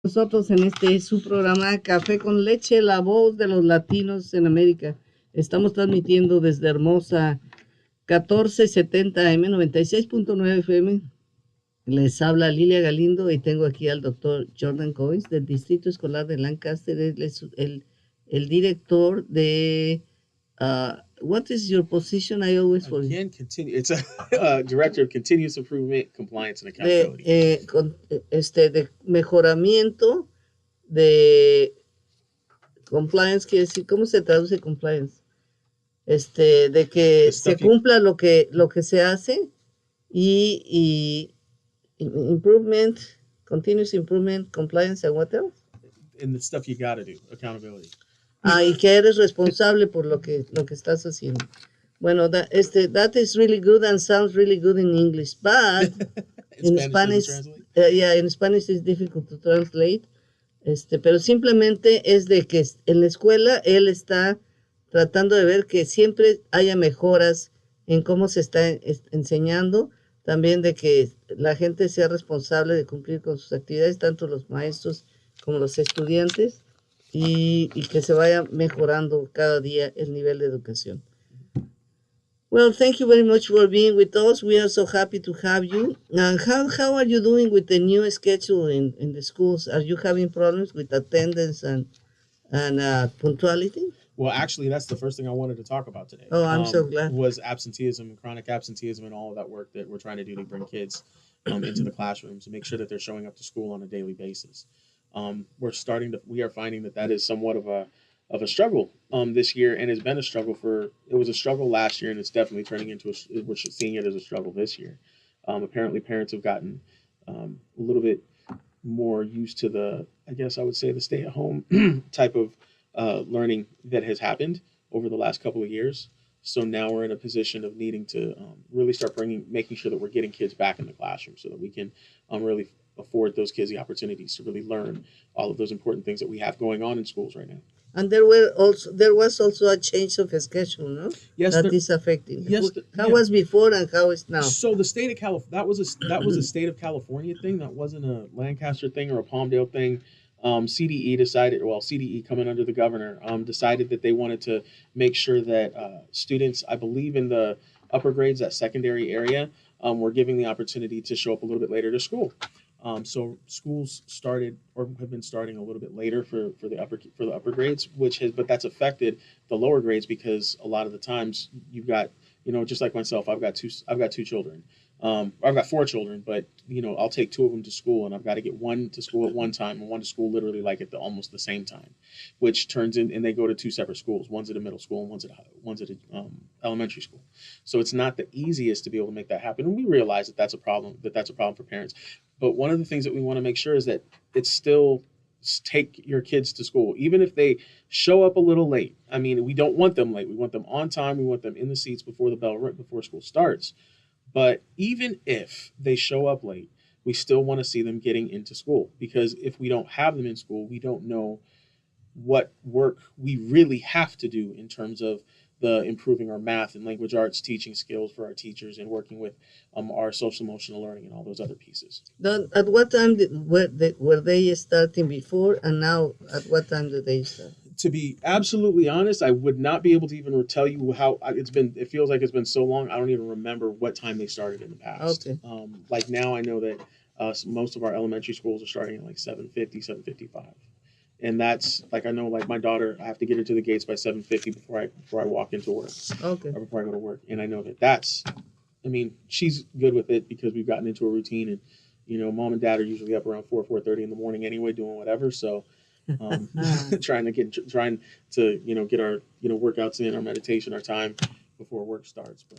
Nosotros en su programa Café con Leche, la voz de los latinos en América. Estamos transmitiendo desde hermosa 1470 M 96.9 FM. Les habla Lilia Galindo y tengo aquí al doctor Jordan Goines del Distrito Escolar de Lancaster. Él es el director de... what is your position? I always forget. Again, continue. It's a director of continuous improvement, compliance, and accountability. De mejoramiento, de compliance, quiere decir, ¿cómo se traduce compliance? De que se cumpla lo que se hace y improvement, continuous improvement, compliance, and what else? And the stuff you gotta do, accountability. Y que eres responsable por lo que estás haciendo. Bueno, that is really good and sounds really good in English, but in Spanish, in Spanish it's difficult to translate. Pero simplemente es de que en la escuela él está tratando de ver que siempre haya mejoras en cómo se está enseñando, también de que la gente sea responsable de cumplir con sus actividades, tanto los maestros como los estudiantes, y que se vaya mejorando cada día el nivel de educación. Well, thank you very much for being with us. We are so happy to have you. How are you doing with the new schedule in the schools? Are you having problems with attendance and punctuality? Well, actually, that's the first thing I wanted to talk about today. Oh, I'm so glad. Was absenteeism and chronic absenteeism and all of that work that we're trying to do to bring kids into the classrooms and make sure that they're showing up to school on a daily basis. We are finding that is somewhat of a struggle this year, and it's been a struggle it was a struggle last year, and it's definitely turning into we're seeing it as a struggle this year. Apparently parents have gotten a little bit more used to the stay-at-home type of learning that has happened over the last couple of years. So now we're in a position of needing to really start making sure that we're getting kids back in the classroom so that we can really afford those kids the opportunities to really learn all of those important things that we have going on in schools right now. And there was also a change of schedule, no? Yes, that is affecting. Yes, how was before and how is now? So the state of California, that was a state of California thing. That wasn't a Lancaster thing or a Palmdale thing. CDE coming under the governor, decided that they wanted to make sure that students, I believe in the upper grades, that secondary area, were giving the opportunity to show up a little bit later to school. So schools started or have been starting a little bit later for the upper grades, but that's affected the lower grades because a lot of the times you've got, just like myself, I've got two children. I've got 4 children, but I'll take 2 of them to school, and I've got to get one to school at one time and one to school literally like at almost the same time, which turns in, and they go to 2 separate schools. One's at a middle school and one's at elementary school. So it's not the easiest to be able to make that happen, and we realize that that's a problem for parents. But one of the things that we want to make sure is that it's still take your kids to school, even if they show up a little late. I mean, we don't want them late. We want them on time. We want them in the seats before the bell, right before school starts. But even if they show up late, we still want to see them getting into school, because if we don't have them in school, we don't know what work we really have to do in terms of the improving our math and language arts teaching skills for our teachers and working with our social emotional learning and all those other pieces. At what time were they starting before, and now at what time do they start? To be absolutely honest, I would not be able to even tell you how it's been. It feels like it's been so long. I don't even remember what time they started in the past. Okay. Like now I know that most of our elementary schools are starting at like 7:50, 7:55. And that's like, I know like my daughter, I have to get her to the gates by 7:50 before I walk into work. Okay. Or before I go to work. And I know that's, she's good with it because we've gotten into a routine, and mom and dad are usually up around 4:30 in the morning anyway, doing whatever. So trying to get our workouts in, our meditation, our time before work starts, but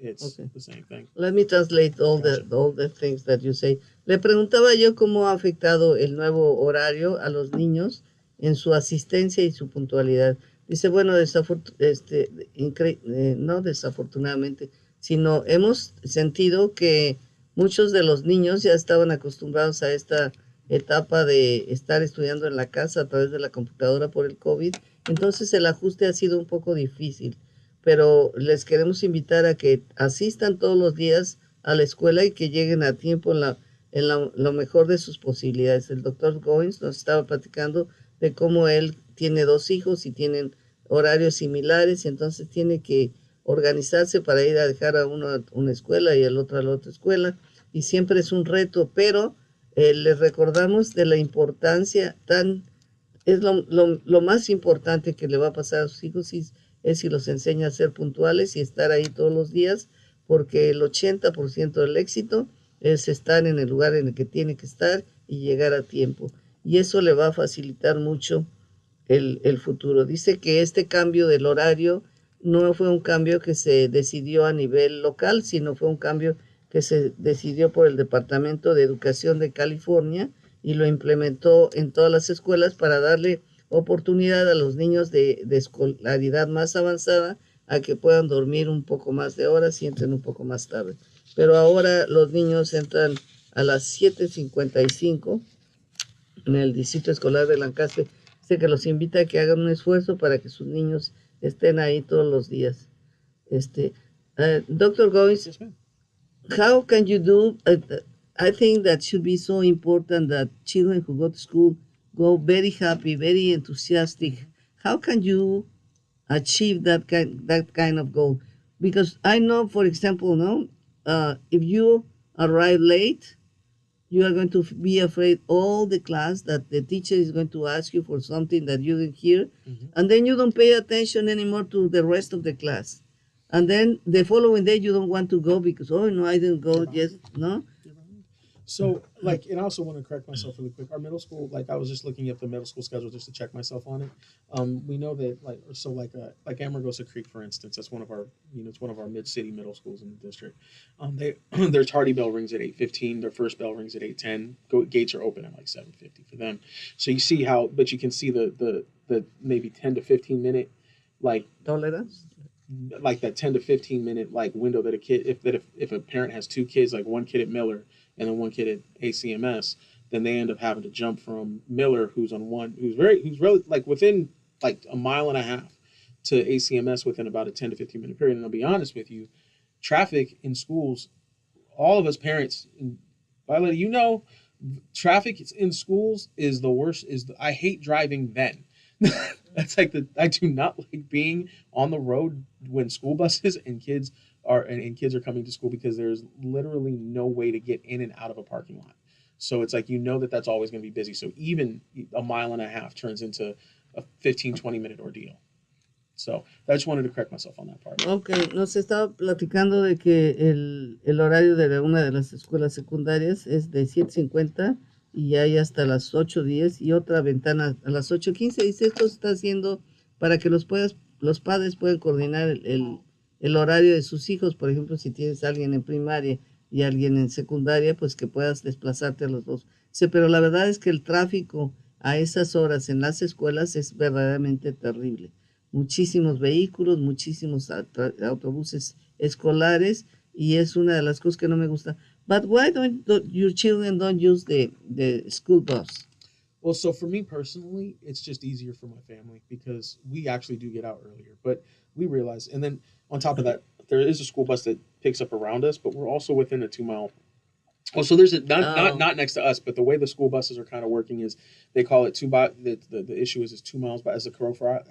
it's okay. The same thing. Let me translate all the things that you say. Le preguntaba yo cómo ha afectado el nuevo horario a los niños en su asistencia y su puntualidad. Dice, bueno, no desafortunadamente, sino hemos sentido que muchos de los niños ya estaban acostumbrados a esta etapa de estar estudiando en la casa a través de la computadora por el COVID. Entonces el ajuste ha sido un poco difícil, pero les queremos invitar a que asistan todos los días a la escuela y que lleguen a tiempo en lo mejor de sus posibilidades. El doctor Goines nos estaba platicando de cómo él tiene 2 hijos y tienen horarios similares, y entonces tiene que organizarse para ir a dejar a uno a una escuela y al otro a la otra escuela, y siempre es un reto, pero les recordamos de la importancia es lo más importante que le va a pasar a sus hijos, es si los enseña a ser puntuales y estar ahí todos los días, porque el 80% del éxito es estar en el lugar en el que tiene que estar y llegar a tiempo. Y eso le va a facilitar mucho el futuro. Dice que este cambio del horario no fue un cambio que se decidió a nivel local, sino fue un cambio que se decidió por el Departamento de Educación de California y lo implementó en todas las escuelas para darle oportunidad a los niños de escolaridad más avanzada a que puedan dormir un poco más de horas y entren un poco más tarde. Pero ahora los niños entran a las 7:55 en el Distrito Escolar de Lancaster. Sé que los invita a que hagan un esfuerzo para que sus niños estén ahí todos los días. Dr. Goines, Yes, ma'am. how can you do? I think that should be so important that children who go to school go very happy, very enthusiastic. How can you achieve that kind of goal? Because I know, for example, no, if you arrive late, you are going to be afraid all the class that the teacher is going to ask you for something that you didn't hear, and then you don't pay attention anymore to the rest of the class. And then the following day you don't want to go because, oh no, I didn't go yet, no? So, like, and I also want to correct myself really quick. Our middle school, like, I was just looking at the middle school schedule just to check myself on it. We know that, like Amargosa Creek, for instance, that's one of our, it's one of our mid-city middle schools in the district. Their tardy bell rings at 8:15. Their first bell rings at 8:10. Gates are open at like 7:50 for them. So you see how, but you can see the maybe 10 to 15 minute, like Tolerance? Like that 10 to 15 minute like window that if a parent has 2 kids, like one kid at Miller and then one kid at ACMS, then they end up having to jump from Miller, who's really like within like a mile and a half, to ACMS within about a 10 to 15 minute period. And I'll be honest with you, traffic in schools, all of us parents, Violet, traffic in schools is the worst. I hate driving then. That's like I do not like being on the road when school buses and kids are coming to school, because there's literally no way to get in and out of a parking lot. So it's like, that's always going to be busy. So even a mile and a half turns into a 15-20 minute ordeal. So I just wanted to correct myself on that part. Ok, nos estaba platicando de que el horario de una de las escuelas secundarias es de 7:50 y hay hasta las 8:10 y otra ventana a las 8:15. Dice, esto se está haciendo para que los padres puedan coordinar el horario de sus hijos. Por ejemplo, si tienes a alguien en primaria y alguien en secundaria, pues que puedas desplazarte a los dos. Dice, pero la verdad es que el tráfico a esas horas en las escuelas es verdaderamente terrible. Muchísimos vehículos, muchísimos autobuses escolares, y es una de las cosas que no me gusta. But why don't your children don't use the school bus? Well, so for me personally, it's just easier for my family because we actually do get out earlier. But we realize, and then on top of that, there is a school bus that picks up around us, but we're also within a 2-mile. Oh, so there's not next to us, but the way the school buses are kind of working is they call it the issue is 2 miles, but as the crow flies,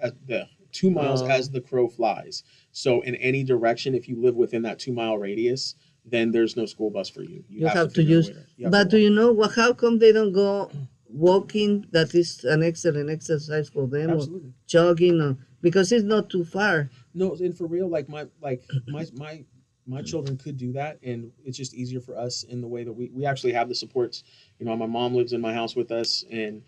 2 miles as the crow flies. So in any direction, if you live within that 2-mile radius, then there's no school bus for you. You have to use. But do you know how come they don't go walking? That is an excellent exercise for them. Absolutely. Or jogging, because it's not too far. No, and for real, my children could do that, and it's just easier for us in the way that we actually have the supports. My mom lives in my house with us, and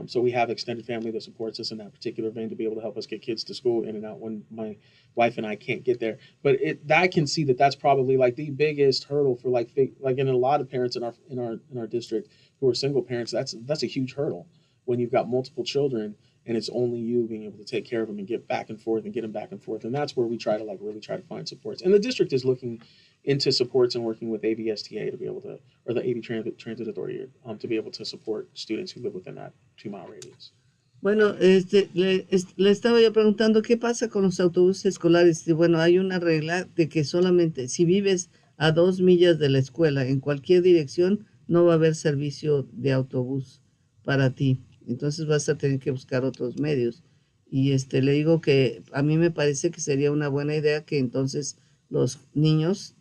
so we have extended family that supports us in that particular vein to be able to help us get kids to school in and out when my wife and I can't get there. But I can see that's probably like the biggest hurdle for like in a lot of parents in our district who are single parents. That's a huge hurdle when you've got multiple children and it's only you being able to take care of them and get back and forth and get them back and forth. And that's where we really try to find supports. And the district is looking into supports and working with ABSTA to be able to, or the AV Transit Authority, to be able to support students who live within that 2-mile radius. Bueno, le estaba yo preguntando qué pasa con los autobuses escolares. Y bueno, hay una regla de que solamente si vives a 2 millas de la escuela en cualquier dirección, no va a haber servicio de autobús para ti. Entonces vas a tener que buscar otros medios. Y le digo que a mí me parece que sería una buena idea que entonces los niños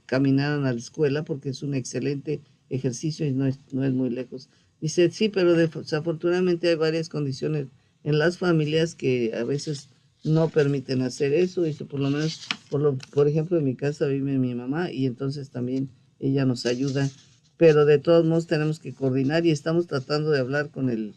caminaran a la escuela porque es un excelente ejercicio y no es muy lejos. Dice, sí, pero desafortunadamente hay varias condiciones en las familias que a veces no permiten hacer eso. Dice, por lo menos, por ejemplo, en mi casa vive mi mamá y entonces también ella nos ayuda. Pero de todos modos tenemos que coordinar y estamos tratando de hablar con el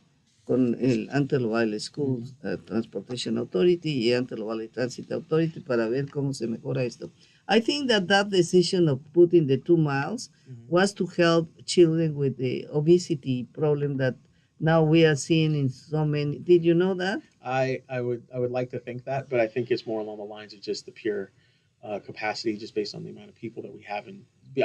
Antelope Valley School Transportation Authority y Antelope Valley Transit Authority para ver cómo se mejora esto. I think that decision of putting the 2 miles was to help children with the obesity problem that now we are seeing in so many. Did you know that? I would like to think that, but I think it's more along the lines of just the pure capacity, just based on the amount of people that we have.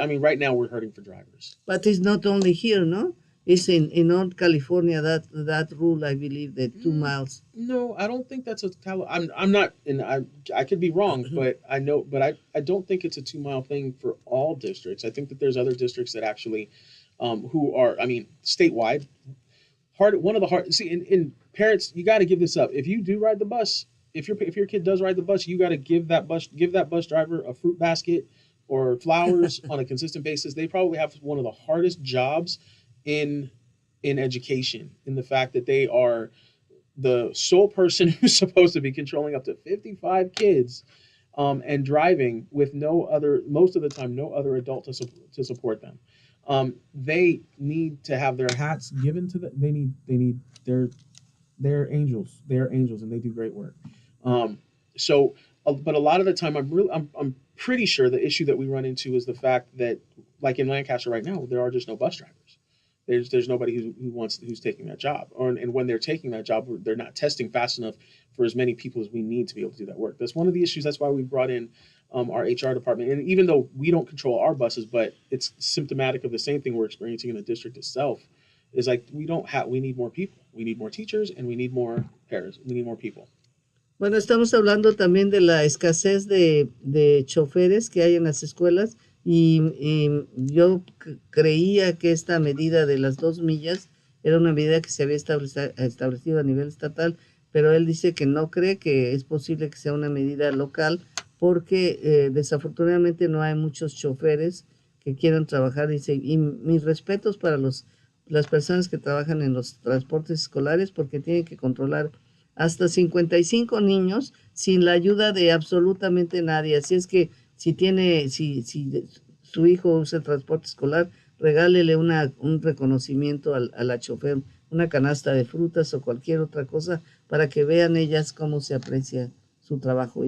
I mean, right now we're hurting for drivers. But it's not only here, no? It's in North California that rule, I believe, that 2 miles. No, I don't think that's I'm not, and I could be wrong, but I don't think it's a 2 mile thing for all districts. I think that there's other districts that actually, who are, I mean, statewide, one of the hard. See, in parents, you got to give this up. If you do ride the bus, if your kid does ride the bus, you got to give that bus driver a fruit basket or flowers on a consistent basis. They probably have one of the hardest jobs in education, in the fact that they are the sole person who's supposed to be controlling up to 55 kids, and driving with most of the time, no other adult to support them. They need to have their hats given to them. They need they're angels. They're angels, and they do great work. But a lot of the time, I'm pretty sure the issue that we run into is the fact that, like in Lancaster right now, there are just no bus drivers. There's nobody who's taking that job, and when they're taking that job, they're not testing fast enough for as many people as we need to be able to do that work. That's one of the issues. That's why we brought in our HR department. And even though we don't control our buses, but it's symptomatic of the same thing we're experiencing in the district itself, is like we need more people. We need more teachers, and we need more pairs. We need more people. Bueno, estamos hablando también de la escasez de choferes que hay en las escuelas y yo creía que esta medida de las 2 millas era una medida que se había establecido a nivel estatal, pero él dice que no cree que es posible que sea una medida local porque desafortunadamente no hay muchos choferes que quieran trabajar. Dice, y mis respetos para las personas que trabajan en los transportes escolares porque tienen que controlar hasta 55 niños sin la ayuda de absolutamente nadie. Así es que si su hijo usa el transporte escolar, regálele un reconocimiento a la chofer, una canasta de frutas o cualquier otra cosa para que vean ellas cómo se aprecia su trabajo.